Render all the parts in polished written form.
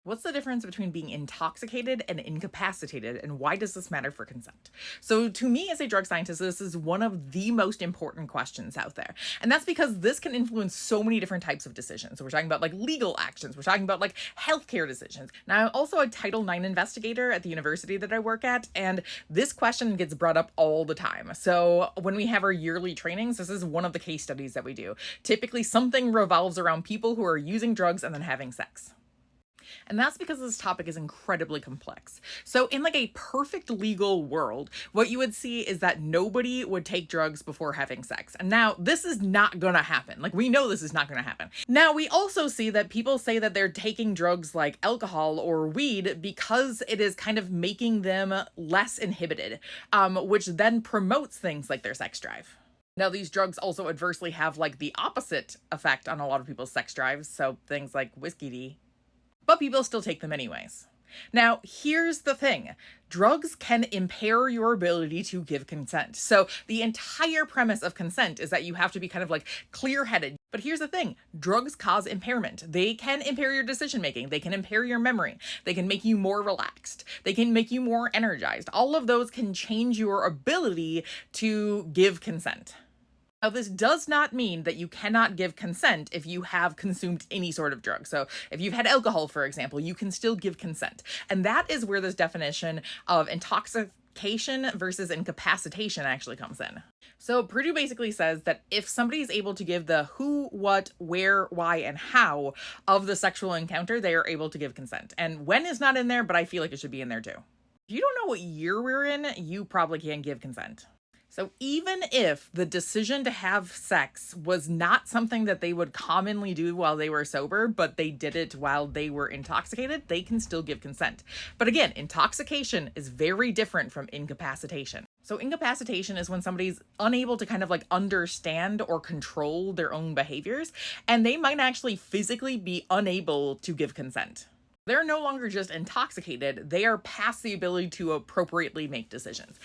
What's the difference between being intoxicated and incapacitated, and why does this matter for consent? So, to me, as a drug scientist, this is one of the most important questions out there. And that's because this can influence so many different types of decisions. So, we're talking about like legal actions, we're talking about like healthcare decisions. Now, I'm also a Title IX investigator at the university that I work at, and this question gets brought up all the time. So, when we have our yearly trainings, this is one of the case studies that we do. Typically, something revolves around people who are using drugs and then having sex. And that's because this topic is incredibly complex. So in like a perfect legal world, what you would see is that nobody would take drugs before having sex. And now this is not gonna happen. Like we know this is not gonna happen. Now we also see that people say that they're taking drugs like alcohol or weed because it is kind of making them less inhibited, which then promotes things like their sex drive. Now, these drugs also adversely have like the opposite effect on a lot of people's sex drives. So things like whiskey, but people still take them anyways. Now, here's the thing. Drugs can impair your ability to give consent. So the entire premise of consent is that you have to be kind of like clear-headed. But here's the thing. Drugs cause impairment. They can impair your decision-making. They can impair your memory. They can make you more relaxed. They can make you more energized. All of those can change your ability to give consent. Now, this does not mean that you cannot give consent if you have consumed any sort of drug. So if you've had alcohol, for example, you can still give consent. And that is where this definition of intoxication versus incapacitation actually comes in. So Purdue basically says that if somebody is able to give the who, what, where, why, and how of the sexual encounter, they are able to give consent. And when is not in there, but I feel like it should be in there too. If you don't know what year we're in, you probably can't give consent. So even if the decision to have sex was not something that they would commonly do while they were sober, but they did it while they were intoxicated, they can still give consent. But again, intoxication is very different from incapacitation. So incapacitation is when somebody's unable to kind of like understand or control their own behaviors, and they might actually physically be unable to give consent. They're no longer just intoxicated, they are past the ability to appropriately make decisions.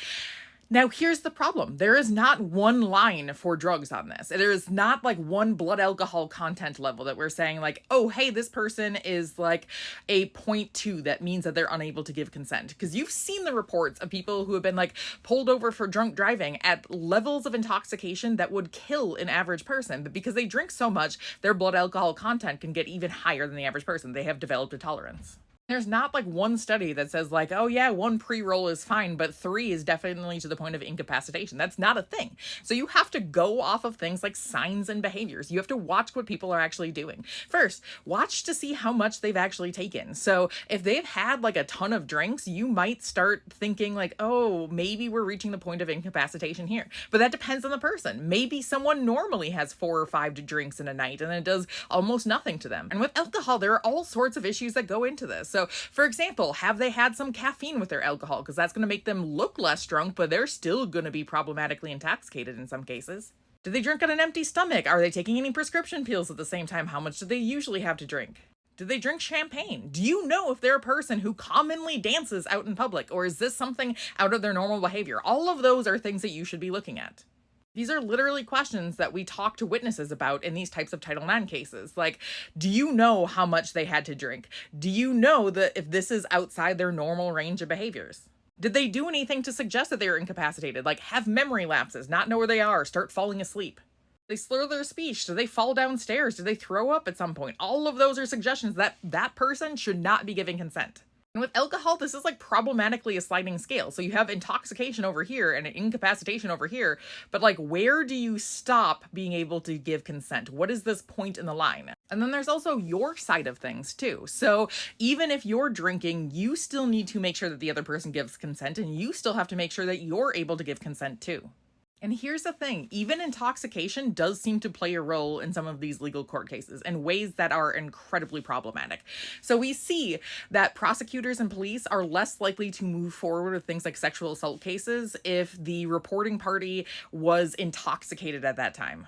Now, here's the problem. There is not one line for drugs on this. There is not like one blood alcohol content level that we're saying like, oh, hey, this person is like a 0.2. That means that they're unable to give consent. Because you've seen the reports of people who have been like pulled over for drunk driving at levels of intoxication that would kill an average person. But because they drink so much, their blood alcohol content can get even higher than the average person. They have developed a tolerance. There's not like one study that says like, oh yeah, one pre-roll is fine, but 3 is definitely to the point of incapacitation. That's not a thing. So you have to go off of things like signs and behaviors. You have to watch what people are actually doing. First, watch to see how much they've actually taken. So if they've had like a ton of drinks, you might start thinking like, oh, maybe we're reaching the point of incapacitation here. But that depends on the person. Maybe someone normally has 4 or 5 drinks in a night and it does almost nothing to them. And with alcohol, there are all sorts of issues that go into this. So, for example, have they had some caffeine with their alcohol? Because that's going to make them look less drunk, but they're still going to be problematically intoxicated in some cases. Do they drink on an empty stomach? Are they taking any prescription pills at the same time? How much do they usually have to drink? Do they drink champagne? Do you know if they're a person who commonly dances out in public, or is this something out of their normal behavior? All of those are things that you should be looking at. These are literally questions that we talk to witnesses about in these types of Title IX cases. Like, do you know how much they had to drink? Do you know that if this is outside their normal range of behaviors? Did they do anything to suggest that they were incapacitated? Like have memory lapses, not know where they are, start falling asleep? They slur their speech? Do they fall downstairs? Do they throw up at some point? All of those are suggestions that that person should not be giving consent. And with alcohol, this is like problematically a sliding scale. So you have intoxication over here and incapacitation over here, but like where do you stop being able to give consent? What is this point in the line? And then there's also your side of things too. So even if you're drinking, you still need to make sure that the other person gives consent, and you still have to make sure that you're able to give consent too. And here's the thing, even intoxication does seem to play a role in some of these legal court cases in ways that are incredibly problematic. So we see that prosecutors and police are less likely to move forward with things like sexual assault cases if the reporting party was intoxicated at that time.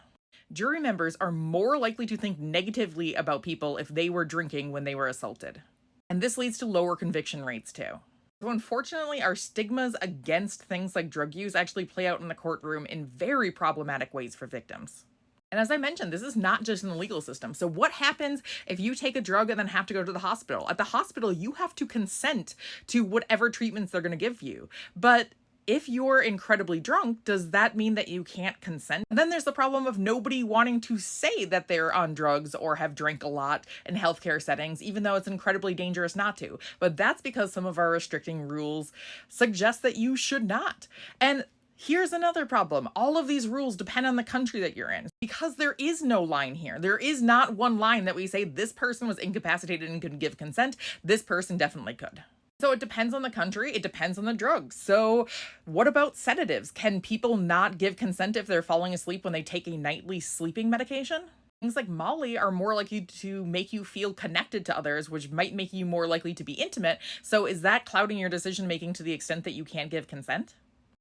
Jury members are more likely to think negatively about people if they were drinking when they were assaulted. And this leads to lower conviction rates too. So unfortunately, our stigmas against things like drug use actually play out in the courtroom in very problematic ways for victims. And as I mentioned, this is not just in the legal system. So what happens if you take a drug and then have to go to the hospital? At the hospital, you have to consent to whatever treatments they're going to give you. But if you're incredibly drunk, does that mean that you can't consent? And then there's the problem of nobody wanting to say that they're on drugs or have drank a lot in healthcare settings, even though it's incredibly dangerous not to. But that's because some of our restricting rules suggest that you should not. And here's another problem. All of these rules depend on the country that you're in because there is no line here. There is not one line that we say this person was incapacitated and couldn't give consent. This person definitely could. So it depends on the country. It depends on the drugs. So what about sedatives? Can people not give consent if they're falling asleep when they take a nightly sleeping medication? Things like Molly are more likely to make you feel connected to others, which might make you more likely to be intimate. So is that clouding your decision making to the extent that you can't give consent?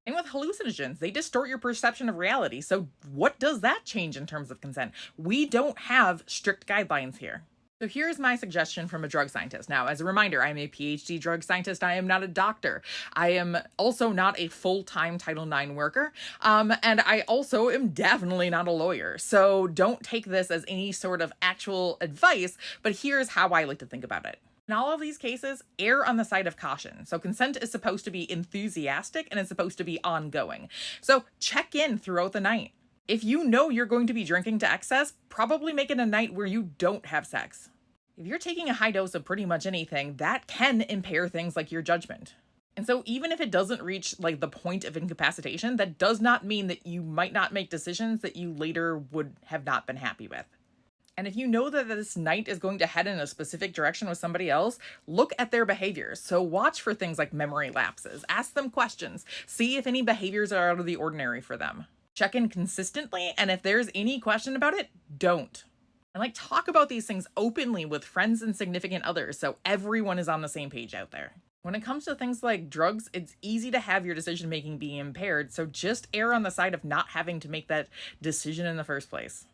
And with hallucinogens, they distort your perception of reality. So what does that change in terms of consent? We don't have strict guidelines here. So here's my suggestion from a drug scientist. Now, as a reminder, I'm a PhD drug scientist. I am not a doctor. I am also not a full-time Title IX worker. And I also am definitely not a lawyer. So don't take this as any sort of actual advice, but here's how I like to think about it. In all of these cases, err on the side of caution. So consent is supposed to be enthusiastic and it's supposed to be ongoing. So check in throughout the night. If you know you're going to be drinking to excess, probably make it a night where you don't have sex. If you're taking a high dose of pretty much anything, that can impair things like your judgment. And so even if it doesn't reach like the point of incapacitation, that does not mean that you might not make decisions that you later would have not been happy with. And if you know that this night is going to head in a specific direction with somebody else, look at their behaviors. So watch for things like memory lapses, ask them questions, see if any behaviors are out of the ordinary for them. Check in consistently, and if there's any question about it, don't. And like talk about these things openly with friends and significant others so everyone is on the same page out there. When it comes to things like drugs, it's easy to have your decision making be impaired, so just err on the side of not having to make that decision in the first place.